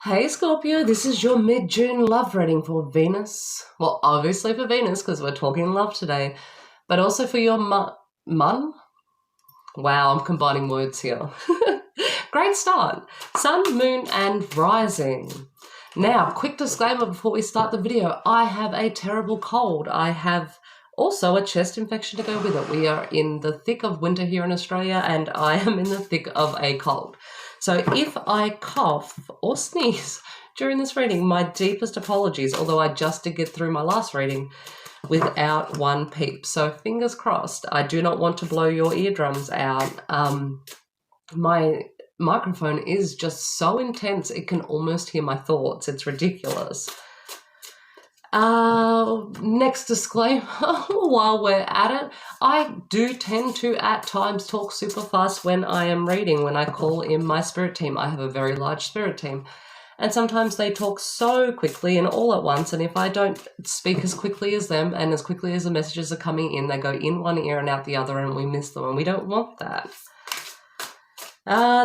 Hey Scorpio, this is your mid-June love reading for Venus. Well, obviously for Venus because we're talking love today, but also for your mun? Wow, I'm combining words here. Great start. Sun, moon, and rising. Now, quick disclaimer before we start the video. I have a terrible cold. I have also a chest infection to go with it. We are in the thick of winter here in Australia and I am in the thick of a cold. So if I cough or sneeze during this reading, my deepest apologies, although I just did get through my last reading without one peep. So fingers crossed. I do not want to blow your eardrums out. My microphone is just so intense it can almost hear my thoughts. It's ridiculous. Next disclaimer, while we're at it, I do tend to at times talk super fast when I am reading, when I call in my spirit team. I have a very large spirit team, and sometimes they talk so quickly and all at once, and if I don't speak as quickly as them and as quickly as the messages are coming in, they go in one ear and out the other and we miss them, and we don't want that.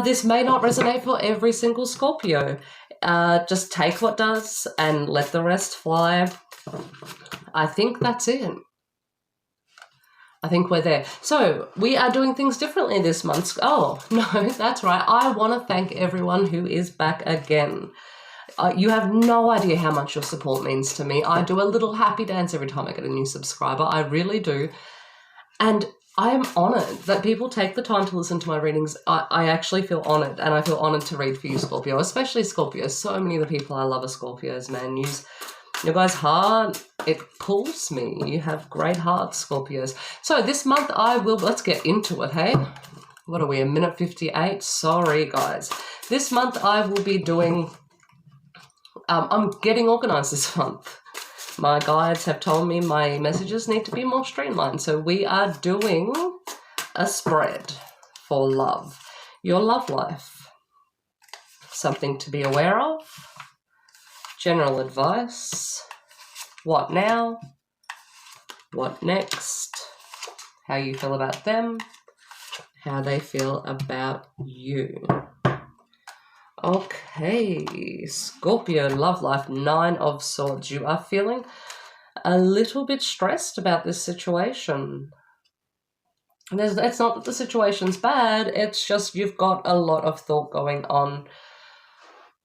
This may not resonate for every single Scorpio. Just take what does and let the rest fly. I think that's it. I think we're there. So we are doing things differently this month. Oh, no, that's right. I want to thank everyone who is back again. You have no idea how much your support means to me. I do a little happy dance every time I get a new subscriber. I really do. And I am honoured that people take the time to listen to my readings. I actually feel honoured, and I feel honoured to read for you, Scorpio, especially Scorpio. So many of the people I love are Scorpios, man. Your guys' heart, it pulls me. You have great hearts, Scorpios. So this month let's get into it, hey? What are we, a minute 58? Sorry, guys. This month I will be doing, I'm getting organised this month. My guides have told me my messages need to be more streamlined. So we are doing a spread for love. Your love life. Something to be aware of. General advice. What now? What next? How you feel about them. How they feel about you. Okay, Scorpio love life, 9 of Swords. You are feeling a little bit stressed about this situation. It's not that the situation's bad, it's just you've got a lot of thought going on.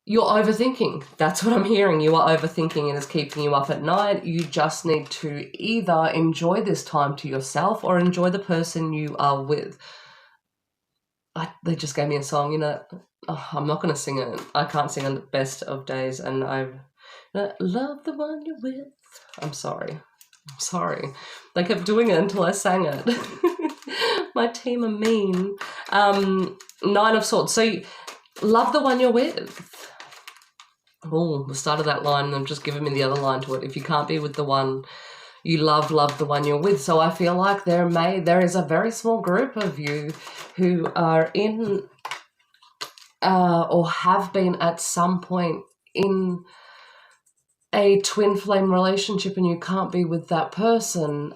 You're overthinking. That's what I'm hearing. You are overthinking and it's keeping you up at night. You just need to either enjoy this time to yourself or enjoy the person you are with. They just gave me a song, you know. Oh, I'm not going to sing it. I can't sing on the best of days, and I love the one you're with. I'm sorry. They kept doing it until I sang it. My team are mean. 9 of Swords. So love the one you're with. Oh, the start of that line, and they've just given me the other line to it. If you can't be with the one you love the one you're with. So I feel like there is a very small group of you who are in or have been at some point in a twin flame relationship and you can't be with that person,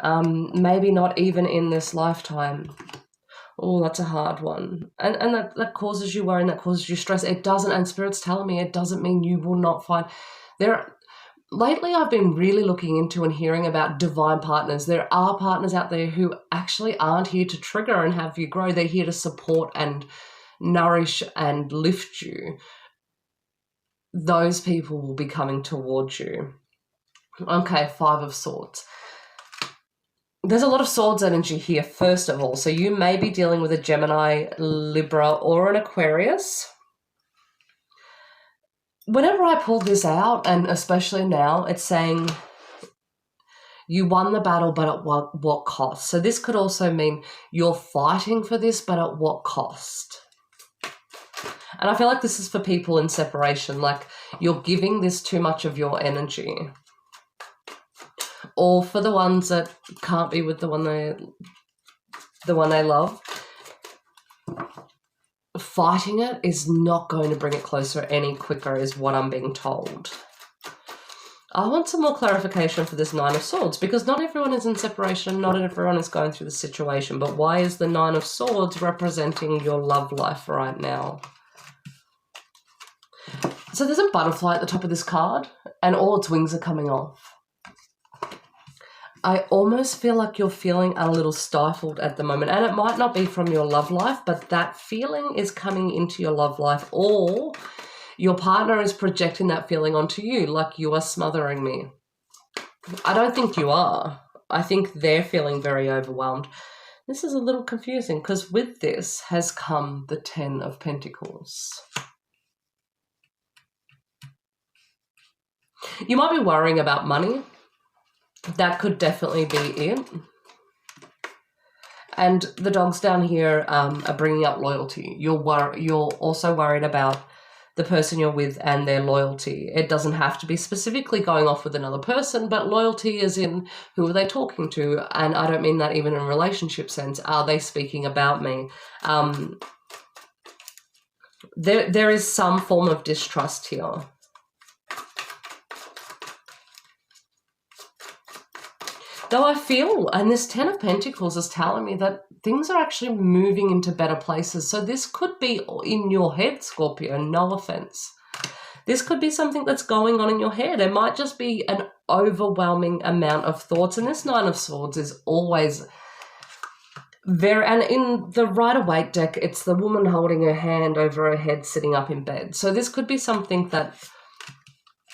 maybe not even in this lifetime. Oh, that's a hard one. And that causes you worry and that causes you stress. It doesn't, and Spirit's telling me it doesn't mean you will not find... Lately, I've been really looking into and hearing about divine partners. There are partners out there who actually aren't here to trigger and have you grow. They're here to support and nourish and lift you. Those people will be coming towards you. Okay, 5 of Swords. There's a lot of Swords energy here, first of all. So you may be dealing with a Gemini, Libra, or an Aquarius. Whenever I pull this out, and especially now, it's saying you won the battle, but at what cost? So this could also mean you're fighting for this, but at what cost? And I feel like this is for people in separation, like you're giving this too much of your energy. Or for the ones that can't be with the one they love. Fighting it is not going to bring it closer any quicker is what I'm being told. I want some more clarification for this 9 of Swords because not everyone is in separation, not everyone is going through the situation, but why is the 9 of Swords representing your love life right now? So there's a butterfly at the top of this card and all its wings are coming off. I almost feel like you're feeling a little stifled at the moment, and it might not be from your love life, but that feeling is coming into your love life, or your partner is projecting that feeling onto you, like you are smothering me. I don't think you are. I think they're feeling very overwhelmed. This is a little confusing because with this has come the 10 of Pentacles. You might be worrying about money. That could definitely be it. And the dogs down here are bringing up loyalty. You're also worried about the person you're with and their loyalty. It doesn't have to be specifically going off with another person, but loyalty is in who are they talking to? And I don't mean that even in a relationship sense. Are they speaking about me? There is some form of distrust here. Though I feel, and this 10 of Pentacles is telling me that things are actually moving into better places. So this could be in your head, Scorpio, no offense. This could be something that's going on in your head. It might just be an overwhelming amount of thoughts. And this 9 of Swords is always very, and in the Rider-Waite deck, it's the woman holding her hand over her head, sitting up in bed. So this could be something that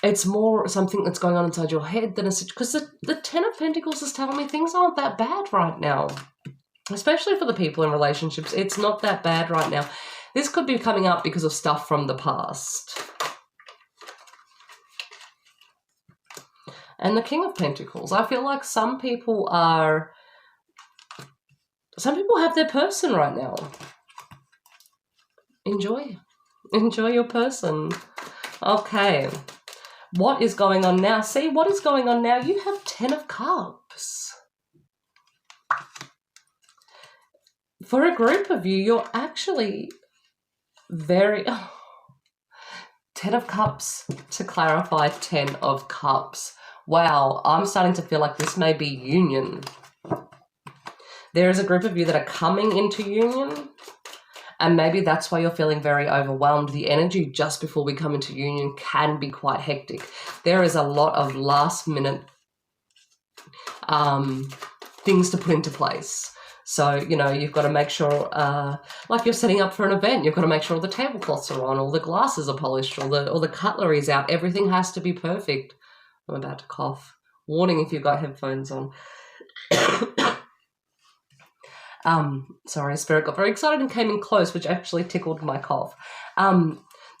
it's more something that's going on inside your head than a situation. Because the 10 of Pentacles is telling me things aren't that bad right now. Especially for the people in relationships, it's not that bad right now. This could be coming up because of stuff from the past. And the King of Pentacles. I feel like some people have their person right now. Enjoy your person. Okay. What is going on now? See, what is going on now? You have 10 of Cups. For a group of you, you're actually very... 10 of Cups to clarify, 10 of Cups. Wow, I'm starting to feel like this may be union. There is a group of you that are coming into union, and maybe that's why you're feeling very overwhelmed. The energy just before we come into union can be quite hectic. There is a lot of last-minute things to put into place. So, you know, you've got to make sure, like you're setting up for an event, you've got to make sure all the tablecloths are on, all the glasses are polished, all the cutlery is out. Everything has to be perfect. I'm about to cough. Warning if you've got headphones on. Sorry, Spirit got very excited and came in close, which actually tickled my cough.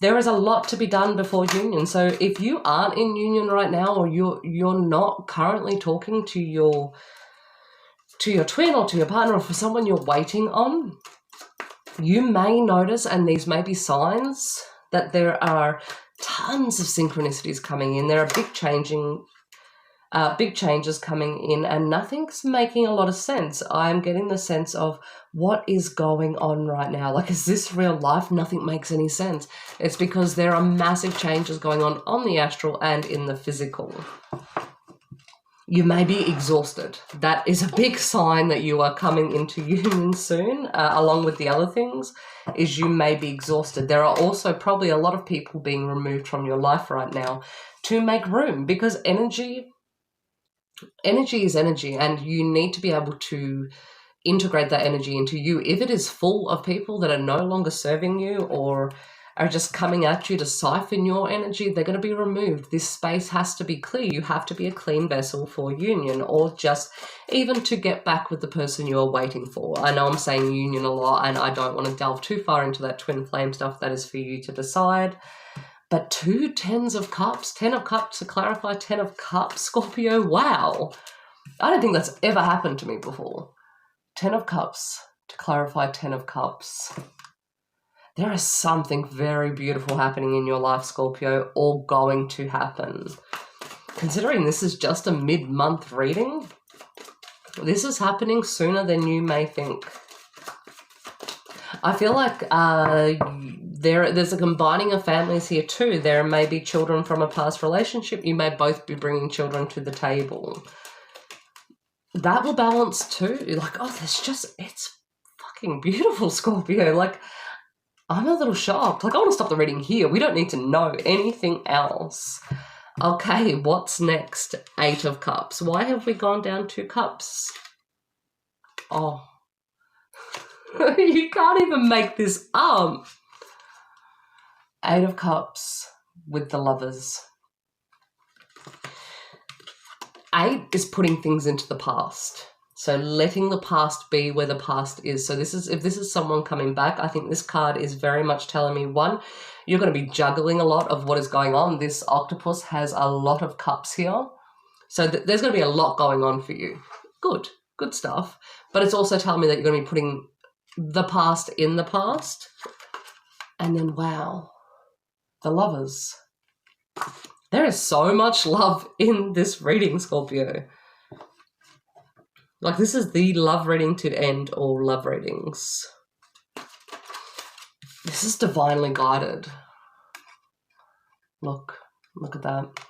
There is a lot to be done before union. So if you aren't in union right now, or you're not currently talking to your twin or to your partner, or for someone you're waiting on, you may notice, and these may be signs, that there are tons of synchronicities coming in. There are big changes coming in, and nothing's making a lot of sense. I'm getting the sense of what is going on right now. Like, is this real life? Nothing makes any sense. It's because there are massive changes going on the astral and in the physical. You may be exhausted. That is a big sign that you are coming into union soon, along with the other things, is you may be exhausted. There are also probably a lot of people being removed from your life right now to make room, because energy is energy, and you need to be able to integrate that energy into you. If it is full of people that are no longer serving you or are just coming at you to siphon your energy, they're going to be removed. This space has to be clear. You have to be a clean vessel for union, or just even to get back with the person you are waiting for. I know I'm saying union a lot, and I don't want to delve too far into that twin flame stuff. That is for you to decide. But 2 10s of Cups, 10 of Cups to clarify, 10 of Cups, Scorpio, wow. I don't think that's ever happened to me before. 10 of Cups to clarify, 10 of Cups. There is something very beautiful happening in your life, Scorpio, or going to happen. Considering this is just a mid-month reading, this is happening sooner than you may think. I feel like there's a combining of families here too. There may be children from a past relationship. You may both be bringing children to the table. That will balance too. Like, oh, it's fucking beautiful, Scorpio. Like, I'm a little shocked. Like, I want to stop the reading here. We don't need to know anything else. Okay, what's next? 8 of Cups. Why have we gone down 2 cups? Oh. You can't even make this up. 8 of Cups with the Lovers. 8 is putting things into the past. So letting the past be where the past is. So this is, if this is someone coming back, I think this card is very much telling me, 1, you're going to be juggling a lot of what is going on. This octopus has a lot of cups here. So there's going to be a lot going on for you. Good stuff. But it's also telling me that you're going to be putting the past in the past. And then, wow, the Lovers. There is so much love in this reading, Scorpio. Like, this is the love reading to end all love readings. This is divinely guided. Look at that.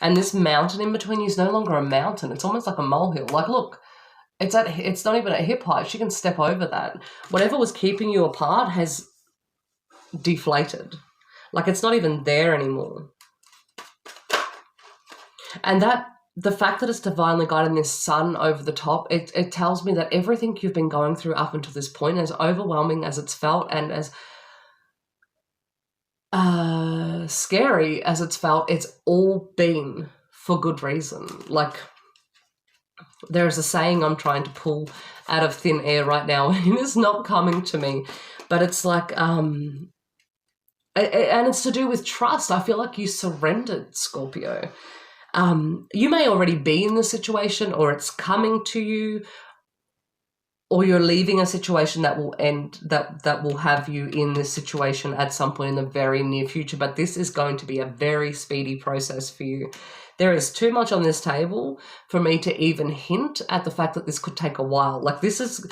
And this mountain in between you is no longer a mountain. It's almost like a molehill. Like, look, it's not even at hip height. She can step over that. Whatever was keeping you apart has deflated. Like, it's not even there anymore. And that, the fact that it's divinely guided and this sun over the top, it tells me that everything you've been going through up until this point, as overwhelming as it's felt and as scary as it's felt, it's all been for good reason. Like, there's a saying I'm trying to pull out of thin air right now, and it's not coming to me, but it's like, and it's to do with trust. I feel like you surrendered, Scorpio. You may already be in the situation, or it's coming to you, or you're leaving a situation that will end, that will have you in this situation at some point in the very near future. But this is going to be a very speedy process for you. There is too much on this table for me to even hint at the fact that this could take a while. Like, this is,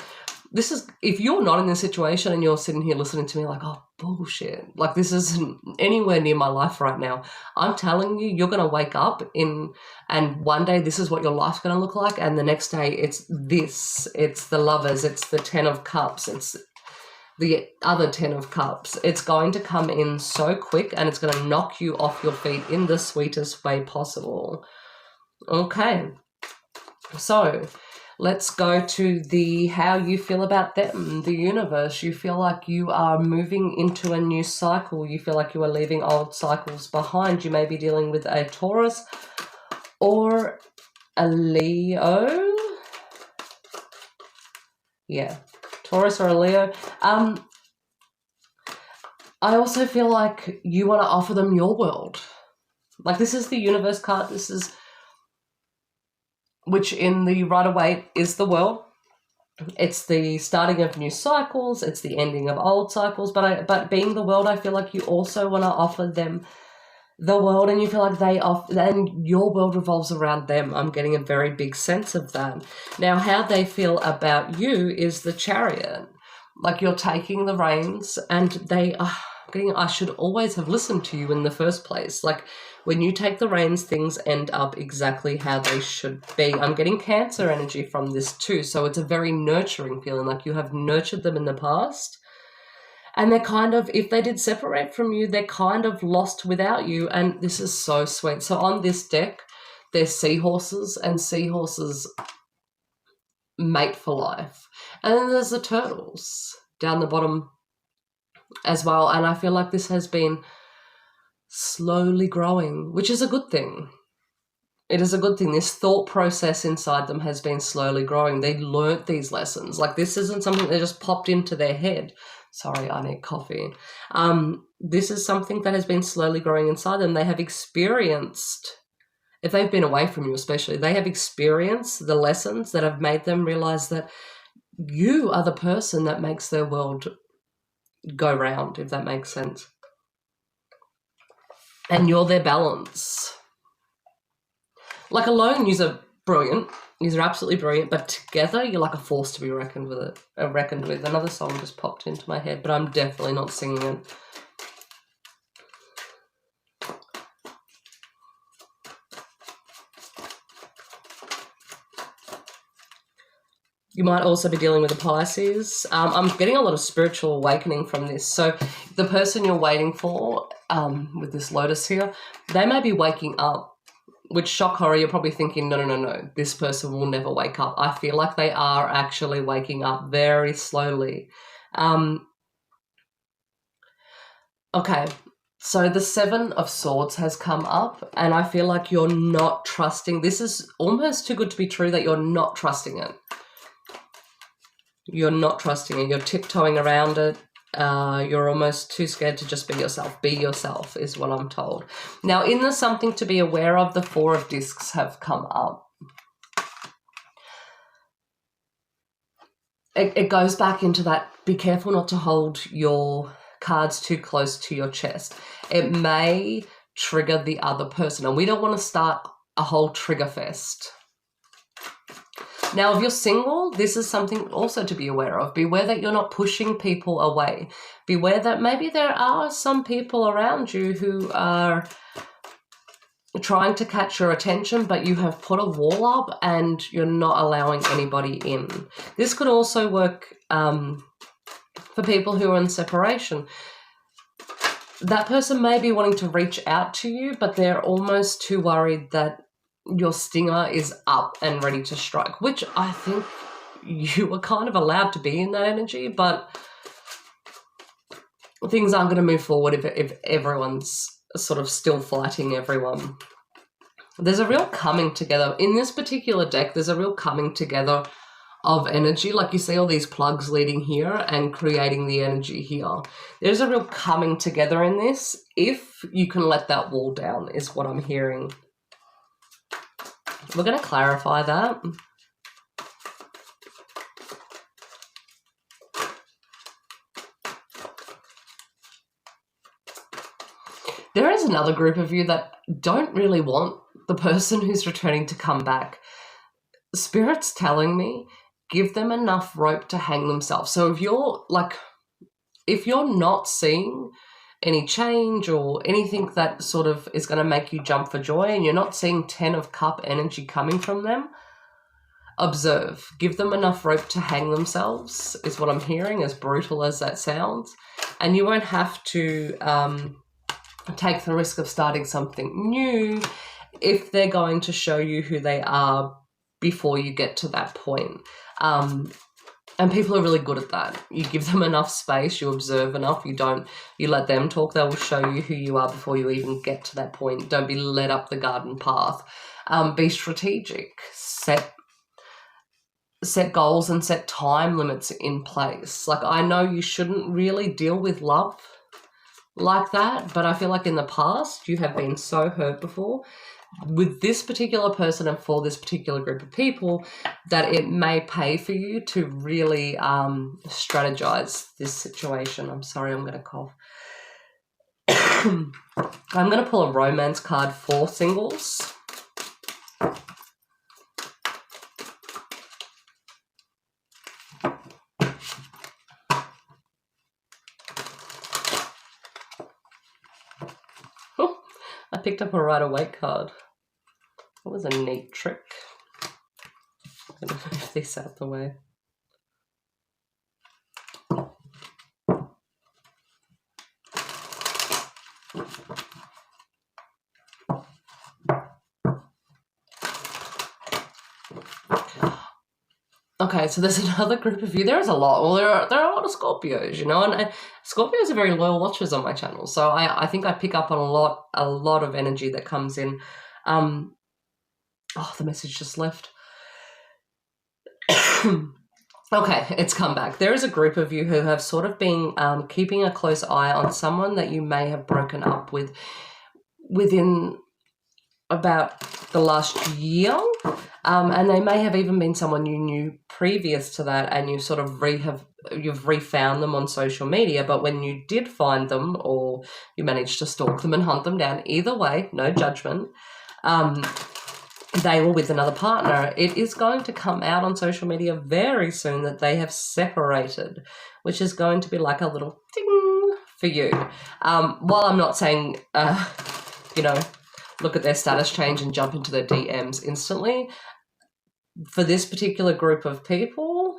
if you're not in this situation and you're sitting here listening to me like, oh, bullshit, like, this isn't anywhere near my life right now. I'm telling you, you're going to wake up and one day this is what your life's going to look like, and the next day it's the Lovers, it's the 10 of Cups, it's the other 10 of Cups. It's going to come in so quick, and it's going to knock you off your feet in the sweetest way possible. Okay, so let's go to the how you feel about them, the universe. You feel like you are moving into a new cycle. You feel like you are leaving old cycles behind. You may be dealing with a Taurus or a Leo. Yeah, Taurus or a Leo. I also feel like you want to offer them your world. Like, this is the universe card. This is, which in the Rider-Waite is the world. It's the starting of new cycles. It's the ending of old cycles. But being the world, I feel like you also want to offer them the world, and you feel like and your world revolves around them. I'm getting a very big sense of that. Now, how they feel about you is the Chariot. Like, you're taking the reins, and they are getting, I should always have listened to you in the first place. Like, when you take the reins, things end up exactly how they should be. I'm getting Cancer energy from this too, so it's a very nurturing feeling, like you have nurtured them in the past. And they're kind of, if they did separate from you, they're kind of lost without you. And this is so sweet. So on this deck, there's seahorses, and seahorses mate for life. And then there's the turtles down the bottom as well. And I feel like this has been slowly growing, which is a good thing. It is a good thing. This thought process inside them has been slowly growing. They learnt these lessons. Like, this isn't something that just popped into their head. Sorry, I need coffee. This is something that has been slowly growing inside them. They have experienced, if they've been away from you especially, they have experienced the lessons that have made them realize that you are the person that makes their world go round, if that makes sense. And you're their balance. Like, alone, you're brilliant. You're absolutely brilliant. But together, you're like a force to be reckoned with. Another song just popped into my head, but I'm definitely not singing it. You might also be dealing with a Pisces. I'm getting a lot of spiritual awakening from this. So the person you're waiting for, with this Lotus here, they may be waking up. With shock horror, you're probably thinking, no, this person will never wake up. I feel like they are actually waking up very slowly. Okay, so the Seven of Swords has come up, and I feel like you're not trusting. This is almost too good to be true that you're not trusting it. You're not trusting it. You're tiptoeing around it. You're almost too scared to just be yourself. Be yourself is what I'm told. Now, in the something to be aware of, the Four of Discs have come up. It goes back into that, be careful not to hold your cards too close to your chest. It may trigger the other person, and we don't want to start a whole trigger fest. Now, if you're single, this is something also to be aware of. Beware that you're not pushing people away. Beware that maybe there are some people around you who are trying to catch your attention, but you have put a wall up and you're not allowing anybody in. This could also work for people who are in separation. That person may be wanting to reach out to you, but they're almost too worried that your stinger is up and ready to strike, which I think you are kind of allowed to be in that energy, but things aren't going to move forward if everyone's sort of still fighting everyone. There's a real coming together. In this particular deck, there's a real coming together of energy. Like you see all these plugs leading here and creating the energy here. There's a real coming together in this if you can let that wall down, is what I'm hearing. We're going to clarify that. There is another group of you that don't really want the person who's returning to come back. Spirit's telling me, give them enough rope to hang themselves. So if you're not seeing any change or anything that sort of is going to make you jump for joy, and you're not seeing 10 of Cup energy coming from them, observe. Give them enough rope to hang themselves, is what I'm hearing, as brutal as that sounds. And you won't have to take the risk of starting something new if they're going to show you who they are before you get to that point. And people are really good at that. You give them enough space, you observe enough, you let them talk, they will show you who you are before you even get to that point. Don't be led up the garden path. Be strategic. Set goals and set time limits in place. Like, I know you shouldn't really deal with love like that, but I feel like in the past you have been so hurt before with this particular person and for this particular group of people that it may pay for you to really strategize this situation. I'm sorry, I'm going to cough. I'm going to pull a romance card for singles. I picked up a Rider-Waite card. That was a neat trick. I'm going to move this out the way. Okay, so there's another group of you. There is a lot. Well, there are a lot of Scorpios, you know, and Scorpios are very loyal watchers on my channel. So I think I pick up on a lot of energy that comes in. Oh, the message just left. Okay, it's come back. There is a group of you who have sort of been keeping a close eye on someone that you may have broken up with within about the last year. And they may have even been someone you knew previous to that, and you sort of you've refound them on social media. But when you did find them, or you managed to stalk them and hunt them down, either way, no judgment, they were with another partner. It is going to come out on social media very soon that they have separated, which is going to be like a little ding for you. While I'm not saying, look at their status change and jump into their DMs instantly, for this particular group of people,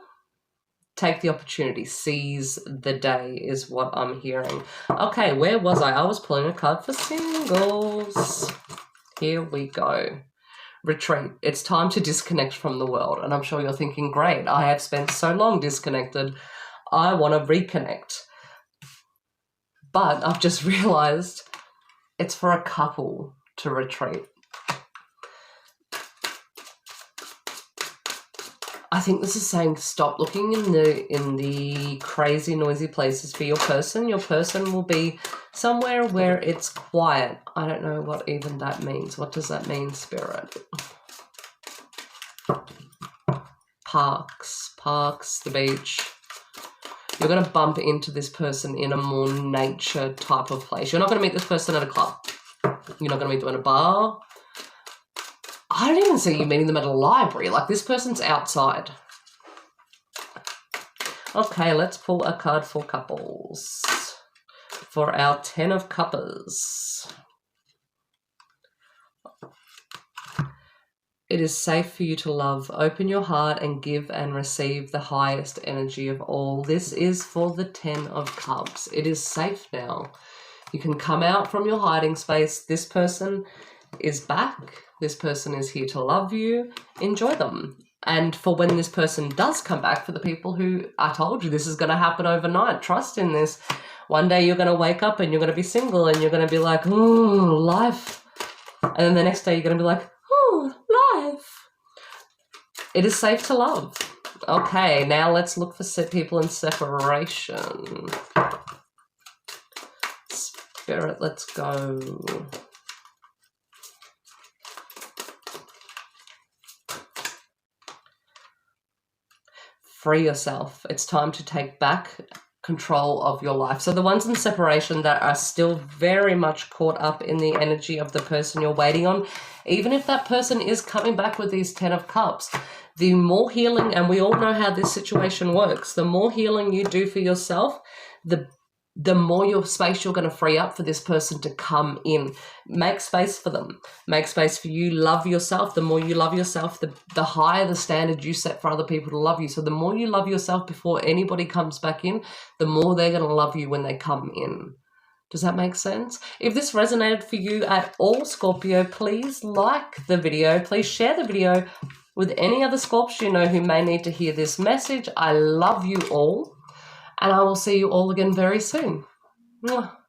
take the opportunity, seize the day is what I'm hearing. Okay, where was I? I was pulling a card for singles. Here we go. Retreat. It's time to disconnect from the world. And I'm sure you're thinking, great, I have spent so long disconnected. I want to reconnect. But I've just realized it's for a couple to retreat. I think this is saying stop looking in the crazy, noisy places for your person. Your person will be somewhere where it's quiet. I don't know what even that means. What does that mean, Spirit? Parks, the beach. You're going to bump into this person in a more nature type of place. You're not going to meet this person at a club. You're not going to meet them at a bar. I don't even see you meeting them at a library. Like, this person's outside. Okay, let's pull a card for couples. For our 10 of Cups. It is safe for you to love. Open your heart and give and receive the highest energy of all. This is for the 10 of Cups. It is safe now. You can come out from your hiding space. This person is back. This person is here to love you. Enjoy them. And for when this person does come back, for the people who, I told you this is going to happen overnight, trust in this. One day you're going to wake up and you're going to be single and you're going to be like, ooh, life. And then the next day you're going to be like, ooh, life. It is safe to love. Okay, now let's look for people in separation. Spirit, let's go. Free yourself. It's time to take back control of your life. So the ones in separation that are still very much caught up in the energy of the person you're waiting on, even if that person is coming back with these 10 of Cups, the more healing, and we all know how this situation works, the more healing you do for yourself, the more your space you're going to free up for this person to come in. Make space for them. Make space for you. Love yourself. The more you love yourself, the higher the standard you set for other people to love you. So the more you love yourself before anybody comes back in, the more they're going to love you when they come in. Does that make sense? If this resonated for you at all, Scorpio, please like the video. Please share the video with any other Scorps you know who may need to hear this message. I love you all. And I will see you all again very soon. Mwah.